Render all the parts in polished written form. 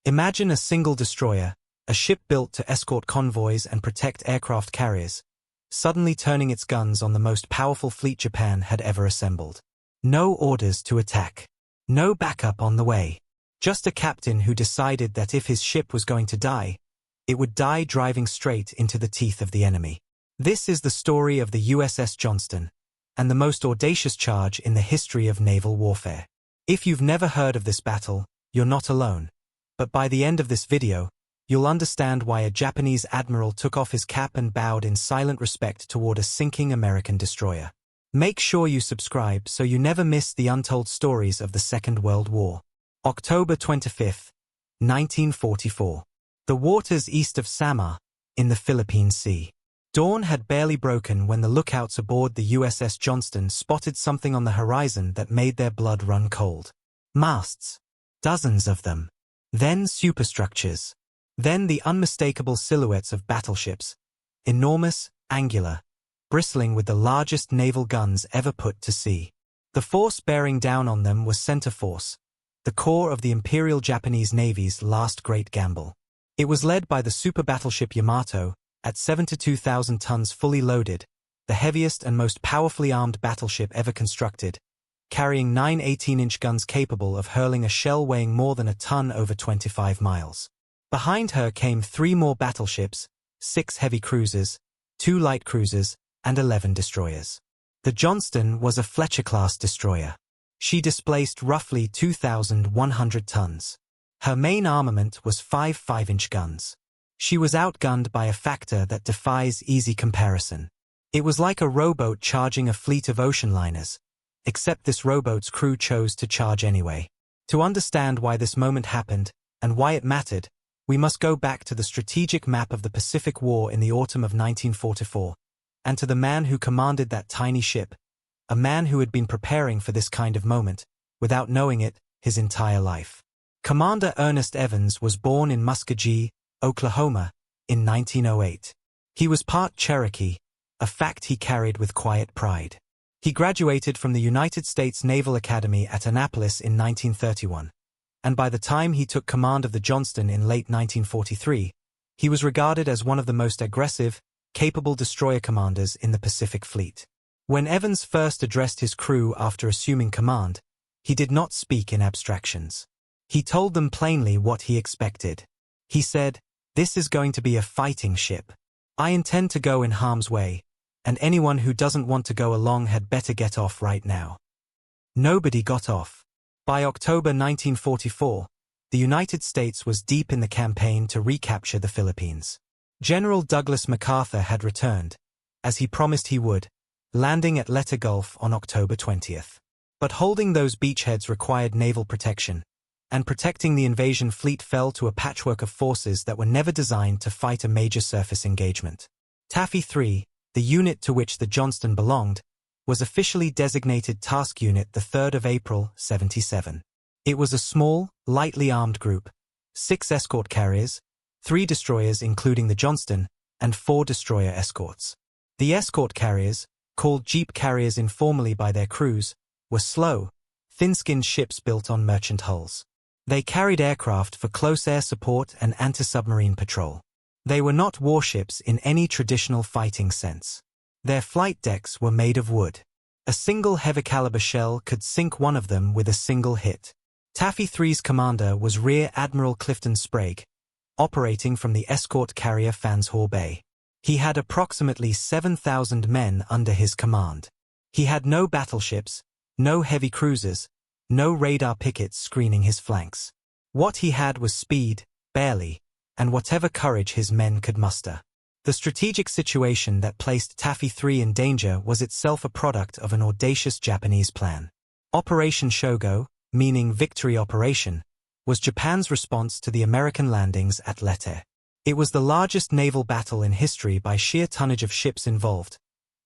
Imagine a single destroyer, a ship built to escort convoys and protect aircraft carriers, suddenly turning its guns on the most powerful fleet Japan had ever assembled. No orders to attack. No backup on the way. Just a captain who decided that if his ship was going to die, it would die driving straight into the teeth of the enemy. This is the story of the USS Johnston, and the most audacious charge in the history of naval warfare. If you've never heard of this battle, you're not alone. But by the end of this video, you'll understand why a Japanese admiral took off his cap and bowed in silent respect toward a sinking American destroyer. Make sure you subscribe so you never miss the untold stories of the Second World War. October 25, 1944. The waters east of Samar, in the Philippine Sea. Dawn had barely broken when the lookouts aboard the USS Johnston spotted something on the horizon that made their blood run cold. Masts. Dozens of them. Then superstructures. Then the unmistakable silhouettes of battleships. Enormous, angular, bristling with the largest naval guns ever put to sea. The force bearing down on them was Center Force, the core of the Imperial Japanese Navy's last great gamble. It was led by the super battleship Yamato, at 72,000 tons fully loaded, the heaviest and most powerfully armed battleship ever constructed, carrying 9 18-inch guns capable of hurling a shell weighing more than a ton over 25 miles. Behind her came 3 more battleships, 6 heavy cruisers, 2 light cruisers, and 11 destroyers. The Johnston was a Fletcher-class destroyer. She displaced roughly 2,100 tons. Her main armament was 5 5-inch guns. She was outgunned by a factor that defies easy comparison. It was like a rowboat charging a fleet of ocean liners, except this rowboat's crew chose to charge anyway. To understand why this moment happened, and why it mattered, we must go back to the strategic map of the Pacific War in the autumn of 1944, and to the man who commanded that tiny ship, a man who had been preparing for this kind of moment, without knowing it, his entire life. Commander Ernest E was born in Muskogee, Oklahoma, in 1908. He was part Cherokee, a fact he carried with quiet pride. He graduated from the United States Naval Academy at Annapolis in 1931, and by the time he took command of the Johnston in late 1943, he was regarded as one of the most aggressive, capable destroyer commanders in the Pacific Fleet. When Evans first addressed his crew after assuming command, he did not speak in abstractions. He told them plainly what he expected. He said, "This is going to be a fighting ship. I intend to go in harm's way, and anyone who doesn't want to go along had better get off right now." Nobody got off. By October 1944, the United States was deep in the campaign to recapture the Philippines. General Douglas MacArthur had returned, as he promised he would, landing at Leyte Gulf on October 20th. But holding those beachheads required naval protection, and protecting the invasion fleet fell to a patchwork of forces that were never designed to fight a major surface engagement. Taffy 3, the unit to which the Johnston belonged, was officially designated Task Unit the 3rd of April, 77. It was a small, lightly armed group, 6 escort carriers, 3 destroyers including the Johnston, and 4 destroyer escorts. The escort carriers, called jeep carriers informally by their crews, were slow, thin-skinned ships built on merchant hulls. They carried aircraft for close air support and anti-submarine patrol. They were not warships in any traditional fighting sense. Their flight decks were made of wood. A single heavy-caliber shell could sink one of them with a single hit. Taffy 3's commander was Rear Admiral Clifton Sprague, operating from the escort carrier Fanshawe Bay. He had approximately 7,000 men under his command. He had no battleships, no heavy cruisers, no radar pickets screening his flanks. What he had was speed, barely, and whatever courage his men could muster. The strategic situation that placed Taffy 3 in danger was itself a product of an audacious Japanese plan. Operation Shogo, meaning Victory Operation, was Japan's response to the American landings at Leyte. It was the largest naval battle in history by sheer tonnage of ships involved,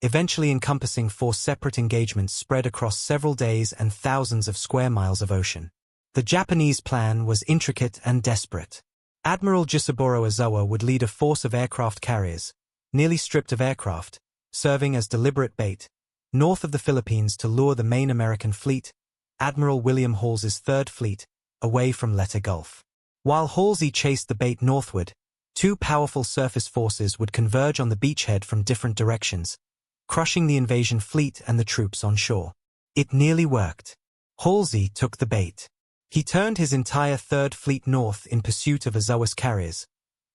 eventually encompassing 4 separate engagements spread across several days and thousands of square miles of ocean. The Japanese plan was intricate and desperate. Admiral Jisaburo Ozawa would lead a force of aircraft carriers, nearly stripped of aircraft, serving as deliberate bait, north of the Philippines to lure the main American fleet, Admiral William Hall's Third Fleet, away from Leyte Gulf. While Halsey chased the bait northward, two powerful surface forces would converge on the beachhead from different directions, crushing the invasion fleet and the troops on shore. It nearly worked. Halsey took the bait. He turned his entire Third Fleet north in pursuit of Azores carriers,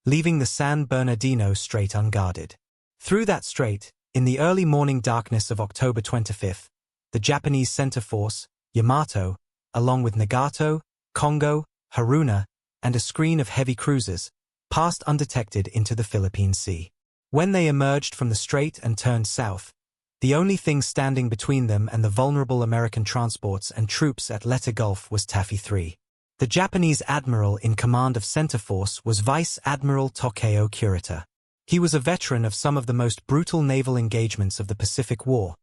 leaving the San Bernardino Strait unguarded. Through that strait, in the early morning darkness of October 25th, the Japanese center force, Yamato, along with Nagato, Kongo, Haruna, and a screen of heavy cruisers, passed undetected into the Philippine Sea. When they emerged from the strait and turned south, the only thing standing between them and the vulnerable American transports and troops at Leyte Gulf was Taffy 3. The Japanese admiral in command of Center Force was Vice Admiral Tokeo Kurita. He was a veteran of some of the most brutal naval engagements of the Pacific War,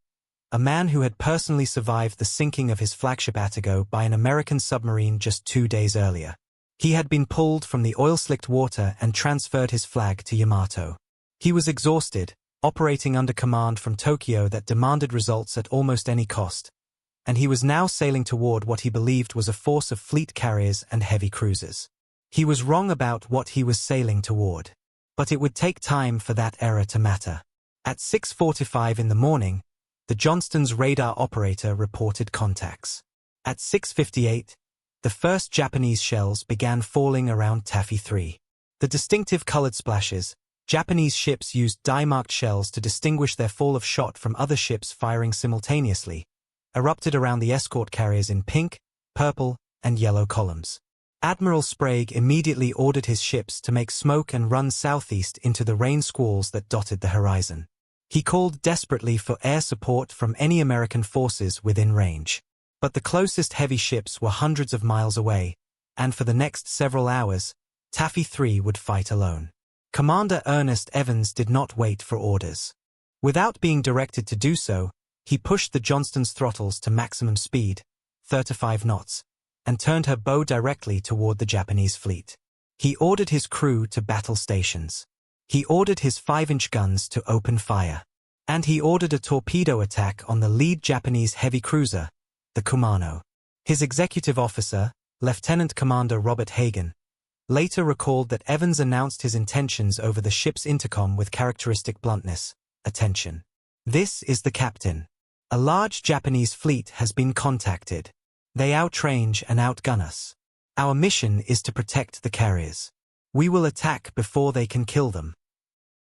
a man who had personally survived the sinking of his flagship Atago by an American submarine just 2 days earlier. He had been pulled from the oil-slicked water and transferred his flag to Yamato. He was exhausted, operating under command from Tokyo that demanded results at almost any cost, and he was now sailing toward what he believed was a force of fleet carriers and heavy cruisers. He was wrong about what he was sailing toward, but it would take time for that error to matter. At 6:45 in the morning, the Johnston's radar operator reported contacts. At 6:58, the first Japanese shells began falling around Taffy 3. The distinctive colored splashes, Japanese ships used dye-marked shells to distinguish their fall of shot from other ships firing simultaneously, erupted around the escort carriers in pink, purple, and yellow columns. Admiral Sprague immediately ordered his ships to make smoke and run southeast into the rain squalls that dotted the horizon. He called desperately for air support from any American forces within range. But the closest heavy ships were hundreds of miles away, and for the next several hours, Taffy 3 would fight alone. Commander Ernest Evans did not wait for orders. Without being directed to do so, he pushed the Johnston's throttles to maximum speed, 35 knots, and turned her bow directly toward the Japanese fleet. He ordered his crew to battle stations. He ordered his 5-inch guns to open fire. And he ordered a torpedo attack on the lead Japanese heavy cruiser, the Kumano. His executive officer, Lieutenant Commander Robert Hagan, later recalled that Evans announced his intentions over the ship's intercom with characteristic bluntness. Attention. This is the captain. A large Japanese fleet has been contacted. They outrange and outgun us. Our mission is to protect the carriers. We will attack before they can kill them.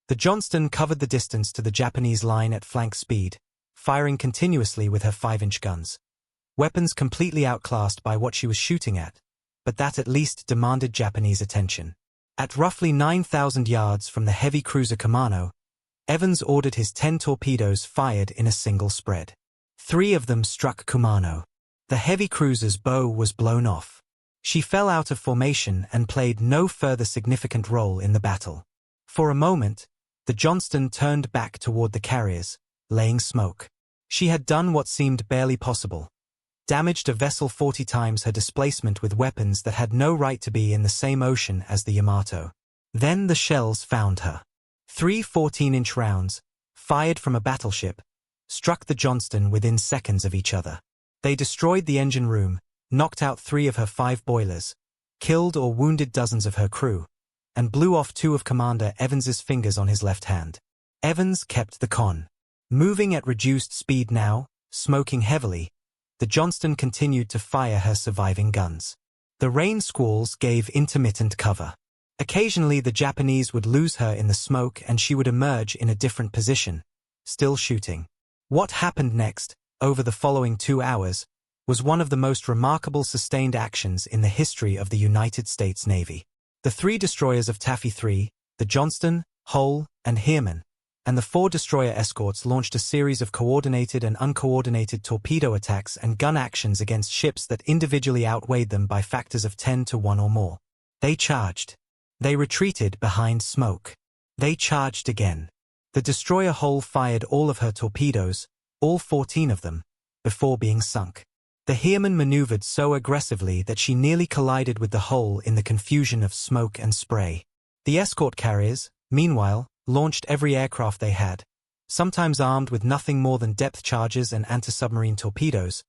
The Johnston covered the distance to the Japanese line at flank speed, firing continuously with her 5-inch guns. Weapons completely outclassed by what she was shooting at, but that at least demanded Japanese attention. At roughly 9,000 yards from the heavy cruiser Kumano, Evans ordered his 10 torpedoes fired in a single spread. 3 of them struck Kumano. The heavy cruiser's bow was blown off. She fell out of formation and played no further significant role in the battle. For a moment, the Johnston turned back toward the carriers, laying smoke. She had done what seemed barely possible. Damaged a vessel 40 times her displacement with weapons that had no right to be in the same ocean as the Yamato. Then the shells found her. 3 14-inch rounds, fired from a battleship, struck the Johnston within seconds of each other. They destroyed the engine room, knocked out 3 of her 5 boilers, killed or wounded dozens of her crew, and blew off 2 of Commander Evans's fingers on his left hand. Evans kept the con. Moving at reduced speed now, smoking heavily, the Johnston continued to fire her surviving guns. The rain squalls gave intermittent cover. Occasionally the Japanese would lose her in the smoke and she would emerge in a different position, still shooting. What happened next, over the following 2 hours, was one of the most remarkable sustained actions in the history of the United States Navy. The 3 destroyers of Taffy 3, the Johnston, Hull, and Heermann, and the 4 destroyer escorts launched a series of coordinated and uncoordinated torpedo attacks and gun actions against ships that individually outweighed them by factors of 10 to 1 or more. They charged. They retreated behind smoke. They charged again. The destroyer Hull fired all of her torpedoes, all 14 of them, before being sunk. The Heermann maneuvered so aggressively that she nearly collided with the Hull in the confusion of smoke and spray. The escort carriers, meanwhile, launched every aircraft they had, sometimes armed with nothing more than depth charges and anti-submarine torpedoes,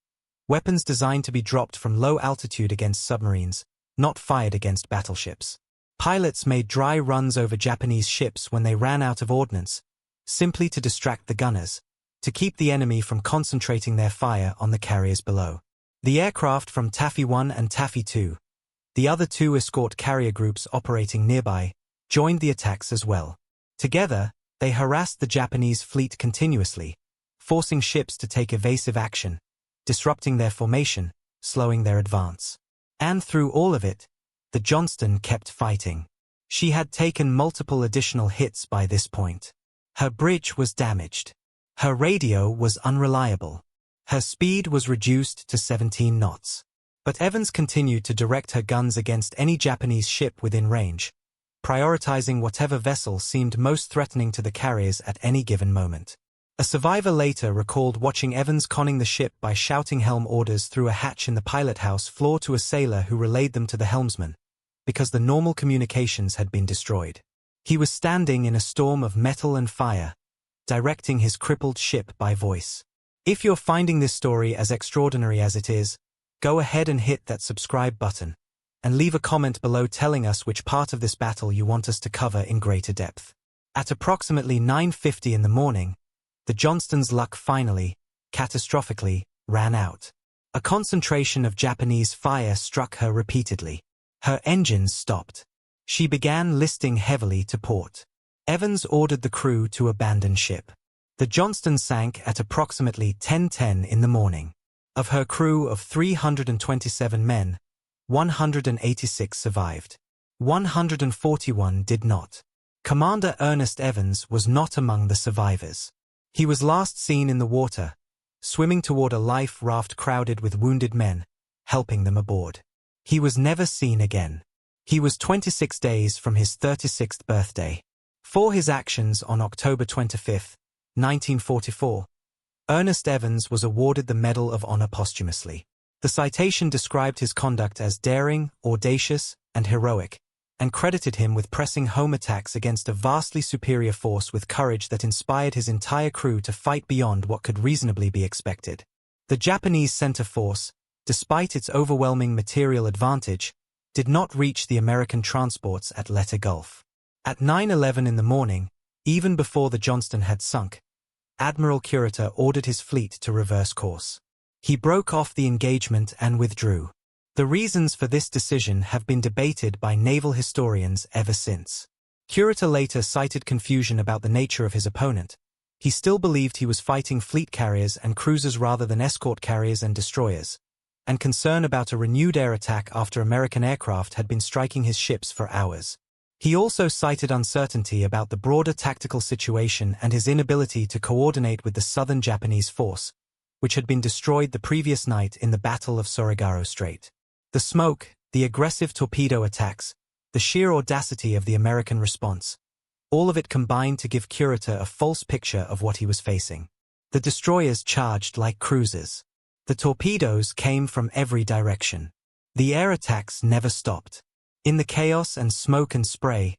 weapons designed to be dropped from low altitude against submarines, not fired against battleships. Pilots made dry runs over Japanese ships when they ran out of ordnance, simply to distract the gunners, to keep the enemy from concentrating their fire on the carriers below. The aircraft from Taffy 1 and Taffy 2, the other two escort carrier groups operating nearby, joined the attacks as well. Together, they harassed the Japanese fleet continuously, forcing ships to take evasive action, disrupting their formation, slowing their advance. And through all of it, the Johnston kept fighting. She had taken multiple additional hits by this point. Her bridge was damaged. Her radio was unreliable. Her speed was reduced to 17 knots. But Evans continued to direct her guns against any Japanese ship within range, prioritizing whatever vessel seemed most threatening to the carriers at any given moment. A survivor later recalled watching Evans conning the ship by shouting helm orders through a hatch in the pilot house floor to a sailor who relayed them to the helmsman, because the normal communications had been destroyed. He was standing in a storm of metal and fire, directing his crippled ship by voice. If you're finding this story as extraordinary as it is, go ahead and hit that subscribe button, and leave a comment below telling us which part of this battle you want us to cover in greater depth. At approximately 9:50 in the morning, the Johnston's luck finally, catastrophically, ran out. A concentration of Japanese fire struck her repeatedly. Her engines stopped. She began listing heavily to port. Evans ordered the crew to abandon ship. The Johnston sank at approximately 10:10 in the morning. Of her crew of 327 men, 186 survived. 141 did not. Commander Ernest Evans was not among the survivors. He was last seen in the water, swimming toward a life raft crowded with wounded men, helping them aboard. He was never seen again. He was 26 days from his 36th birthday. For his actions on October 25, 1944, Ernest Evans was awarded the Medal of Honor posthumously. The citation described his conduct as daring, audacious, and heroic, and credited him with pressing home attacks against a vastly superior force with courage that inspired his entire crew to fight beyond what could reasonably be expected. The Japanese center force, despite its overwhelming material advantage, did not reach the American transports at Leyte Gulf. At 9:11 in the morning, even before the Johnston had sunk, Admiral Curator ordered his fleet to reverse course. He broke off the engagement and withdrew. The reasons for this decision have been debated by naval historians ever since. Curator later cited confusion about the nature of his opponent. He still believed he was fighting fleet carriers and cruisers rather than escort carriers and destroyers, and concern about a renewed air attack after American aircraft had been striking his ships for hours. He also cited uncertainty about the broader tactical situation and his inability to coordinate with the southern Japanese force, which had been destroyed the previous night in the Battle of Surigao Strait. The smoke, the aggressive torpedo attacks, the sheer audacity of the American response, all of it combined to give Curator a false picture of what he was facing. The destroyers charged like cruisers. The torpedoes came from every direction. The air attacks never stopped. In the chaos and smoke and spray,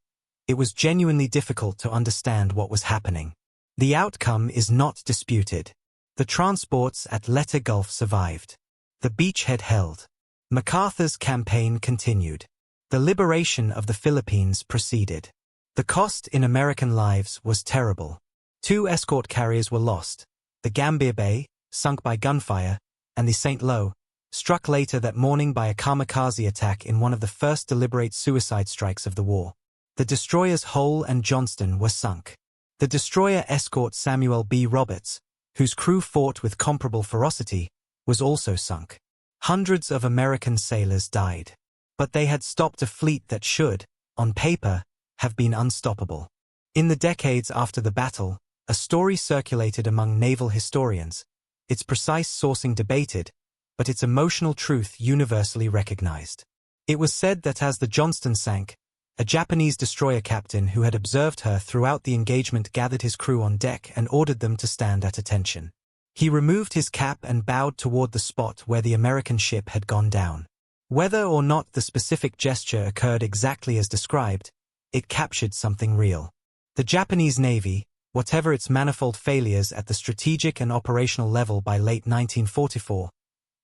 it was genuinely difficult to understand what was happening. The outcome is not disputed. The transports at Leyte Gulf survived. The beachhead held. MacArthur's campaign continued. The liberation of the Philippines proceeded. The cost in American lives was terrible. 2 escort carriers were lost, the Gambier Bay, sunk by gunfire, and the St. Lo, struck later that morning by a kamikaze attack in one of the first deliberate suicide strikes of the war. The destroyers Hull and Johnston were sunk. The destroyer escort Samuel B. Roberts, whose crew fought with comparable ferocity, was also sunk. Hundreds of American sailors died. But they had stopped a fleet that should, on paper, have been unstoppable. In the decades after the battle, a story circulated among naval historians, its precise sourcing debated, but its emotional truth universally recognized. It was said that as the Johnston sank, a Japanese destroyer captain who had observed her throughout the engagement gathered his crew on deck and ordered them to stand at attention. He removed his cap and bowed toward the spot where the American ship had gone down. Whether or not the specific gesture occurred exactly as described, it captured something real. The Japanese Navy, whatever its manifold failures at the strategic and operational level by late 1944,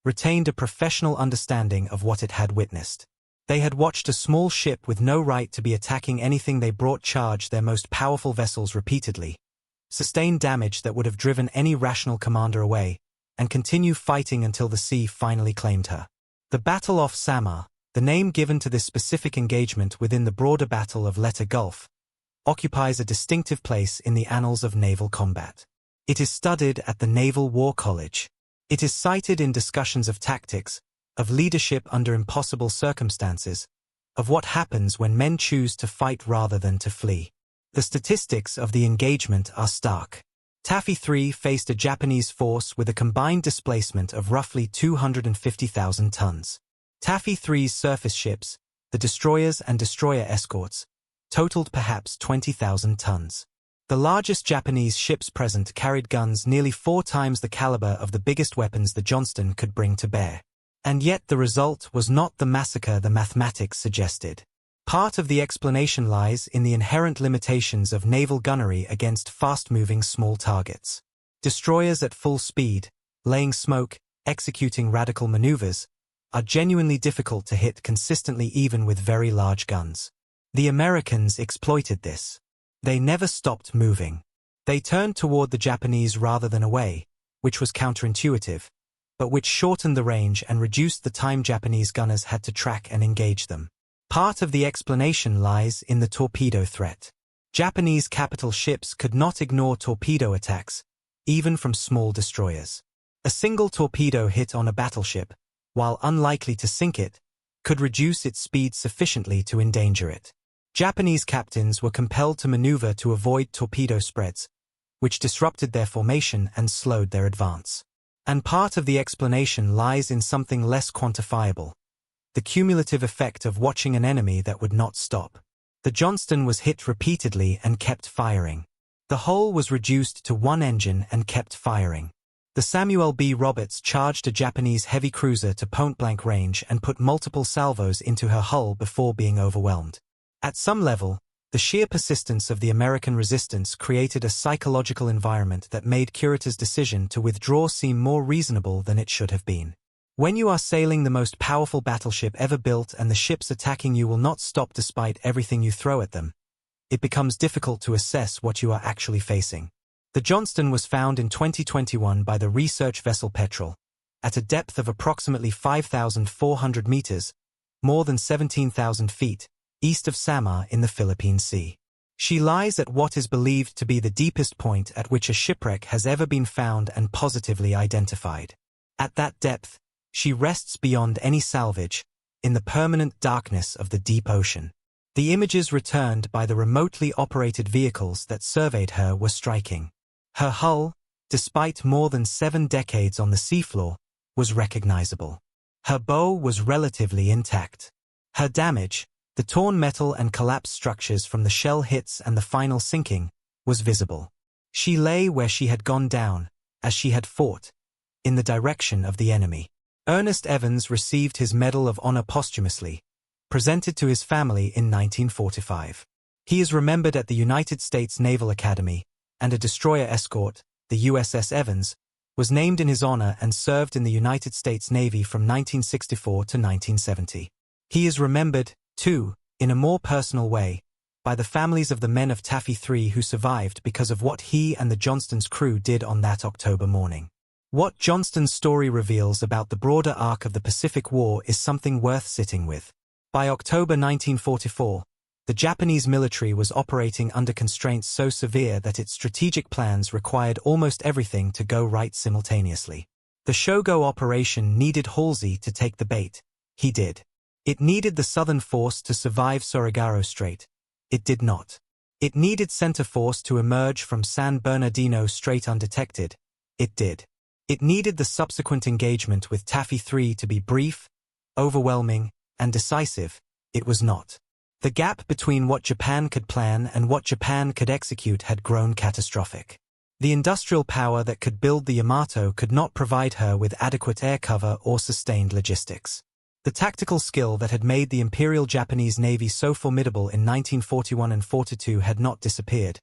retained a professional understanding of what it had witnessed. They had watched a small ship with no right to be attacking anything they brought charge their most powerful vessels repeatedly, sustain damage that would have driven any rational commander away, and continue fighting until the sea finally claimed her. The Battle off Samar, the name given to this specific engagement within the broader Battle of Leyte Gulf, occupies a distinctive place in the annals of naval combat. It is studied at the Naval War College. It is cited in discussions of tactics, of leadership under impossible circumstances, of what happens when men choose to fight rather than to flee. The statistics of the engagement are stark. Taffy 3 faced a Japanese force with a combined displacement of roughly 250,000 tons. Taffy 3's surface ships, the destroyers and destroyer escorts, totaled perhaps 20,000 tons. The largest Japanese ships present carried guns nearly 4 times the caliber of the biggest weapons the Johnston could bring to bear. And yet the result was not the massacre the mathematics suggested. Part of the explanation lies in the inherent limitations of naval gunnery against fast-moving small targets. Destroyers at full speed, laying smoke, executing radical maneuvers, are genuinely difficult to hit consistently even with very large guns. The Americans exploited this. They never stopped moving. They turned toward the Japanese rather than away, which was counterintuitive, but which shortened the range and reduced the time Japanese gunners had to track and engage them. Part of the explanation lies in the torpedo threat. Japanese capital ships could not ignore torpedo attacks, even from small destroyers. A single torpedo hit on a battleship, while unlikely to sink it, could reduce its speed sufficiently to endanger it. Japanese captains were compelled to maneuver to avoid torpedo spreads, which disrupted their formation and slowed their advance. And part of the explanation lies in something less quantifiable: the cumulative effect of watching an enemy that would not stop. The Johnston was hit repeatedly and kept firing. The hull was reduced to one engine and kept firing. The Samuel B. Roberts charged a Japanese heavy cruiser to point-blank range and put multiple salvos into her hull before being overwhelmed. At some level, the sheer persistence of the American resistance created a psychological environment that made Kurita's decision to withdraw seem more reasonable than it should have been. When you are sailing the most powerful battleship ever built and the ships attacking you will not stop despite everything you throw at them, it becomes difficult to assess what you are actually facing. The Johnston was found in 2021 by the research vessel Petrel, at a depth of approximately 5,400 meters, more than 17,000 feet, east of Samar in the Philippine Sea. She lies at what is believed to be the deepest point at which a shipwreck has ever been found and positively identified. At that depth, she rests beyond any salvage, in the permanent darkness of the deep ocean. The images returned by the remotely operated vehicles that surveyed her were striking. Her hull, despite more than 7 decades on the seafloor, was recognizable. Her bow was relatively intact. Her damage, the torn metal and collapsed structures from the shell hits and the final sinking, was visible. She lay where she had gone down, as she had fought, in the direction of the enemy. Ernest Evans received his Medal of Honor posthumously, presented to his family in 1945. He is remembered at the United States Naval Academy, and a destroyer escort, the USS Evans, was named in his honor and served in the United States Navy from 1964 to 1970. He is remembered, too, in a more personal way, by the families of the men of Taffy 3 who survived because of what he and the Johnston's crew did on that October morning. What Johnston's story reveals about the broader arc of the Pacific War is something worth sitting with. By October 1944, the Japanese military was operating under constraints so severe that its strategic plans required almost everything to go right simultaneously. The Shogo operation needed Halsey to take the bait. He did. It needed the Southern Force to survive Surigao Strait. It did not. It needed Center Force to emerge from San Bernardino Strait undetected. It did. It needed the subsequent engagement with Taffy 3 to be brief, overwhelming, and decisive. It was not. The gap between what Japan could plan and what Japan could execute had grown catastrophic. The industrial power that could build the Yamato could not provide her with adequate air cover or sustained logistics. The tactical skill that had made the Imperial Japanese Navy so formidable in 1941 and 42 had not disappeared,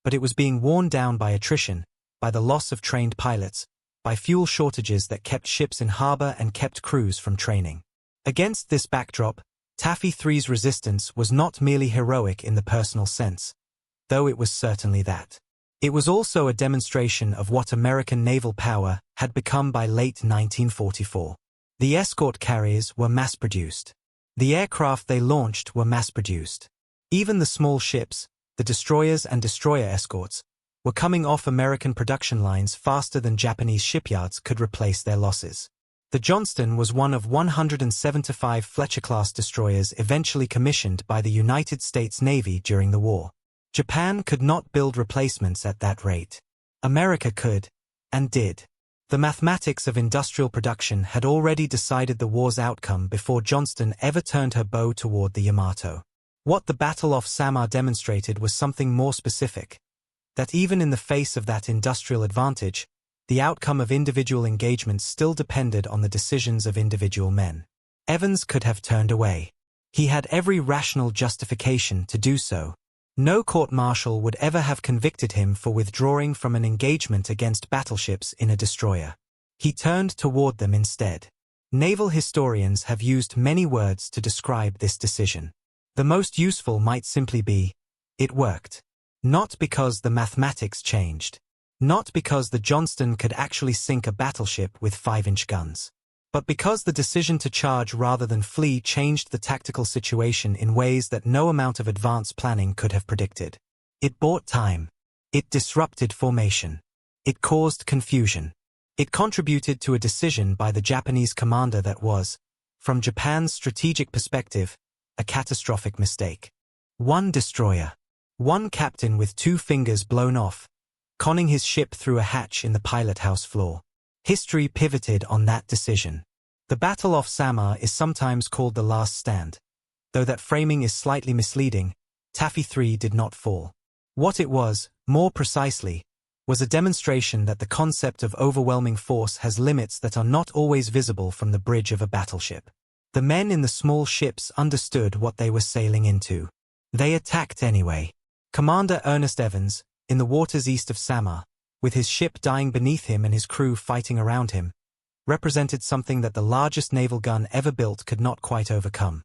but it was being worn down by attrition, by the loss of trained pilots, by fuel shortages that kept ships in harbor and kept crews from training. Against this backdrop, Taffy 3's resistance was not merely heroic in the personal sense, though it was certainly that. It was also a demonstration of what American naval power had become by late 1944. The escort carriers were mass-produced. The aircraft they launched were mass-produced. Even the small ships, the destroyers and destroyer escorts, were coming off American production lines faster than Japanese shipyards could replace their losses. The Johnston was one of 175 Fletcher-class destroyers eventually commissioned by the United States Navy during the war. Japan could not build replacements at that rate. America could, and did. The mathematics of industrial production had already decided the war's outcome before Johnston ever turned her bow toward the Yamato. What the Battle of Samar demonstrated was something more specific. That even in the face of that industrial advantage, the outcome of individual engagements still depended on the decisions of individual men. Evans could have turned away. He had every rational justification to do so. No court-martial would ever have convicted him for withdrawing from an engagement against battleships in a destroyer. He turned toward them instead. Naval historians have used many words to describe this decision. The most useful might simply be, it worked. Not because the mathematics changed. Not because the Johnston could actually sink a battleship with 5-inch guns. But because the decision to charge rather than flee changed the tactical situation in ways that no amount of advanced planning could have predicted. It bought time. It disrupted formation. It caused confusion. It contributed to a decision by the Japanese commander that was, from Japan's strategic perspective, a catastrophic mistake. One destroyer. One captain with 2 fingers blown off, conning his ship through a hatch in the pilot house floor. History pivoted on that decision. The Battle of Samar is sometimes called the last stand. Though that framing is slightly misleading, Taffy 3 did not fall. What it was, more precisely, was a demonstration that the concept of overwhelming force has limits that are not always visible from the bridge of a battleship. The men in the small ships understood what they were sailing into. They attacked anyway. Commander Ernest Evans, in the waters east of Samar, with his ship dying beneath him and his crew fighting around him, represented something that the largest naval gun ever built could not quite overcome.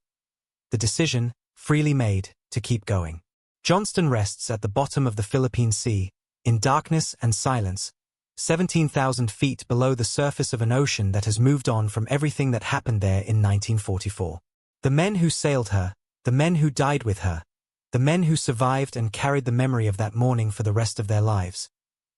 The decision, freely made, to keep going. Johnston rests at the bottom of the Philippine Sea, in darkness and silence, 17,000 feet below the surface of an ocean that has moved on from everything that happened there in 1944. The men who sailed her, the men who died with her, the men who survived and carried the memory of that morning for the rest of their lives.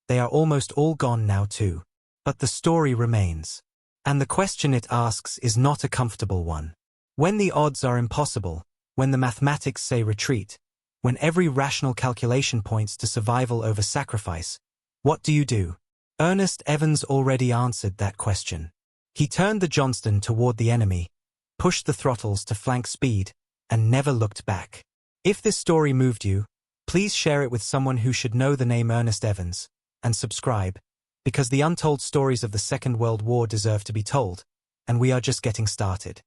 They are almost all gone now too. But the story remains. And the question it asks is not a comfortable one. When the odds are impossible, when the mathematics say retreat, when every rational calculation points to survival over sacrifice, what do you do? Ernest Evans already answered that question. He turned the Johnston toward the enemy, pushed the throttles to flank speed, and never looked back. If this story moved you, please share it with someone who should know the name Ernest Evans, and subscribe, because the untold stories of the Second World War deserve to be told, and we are just getting started.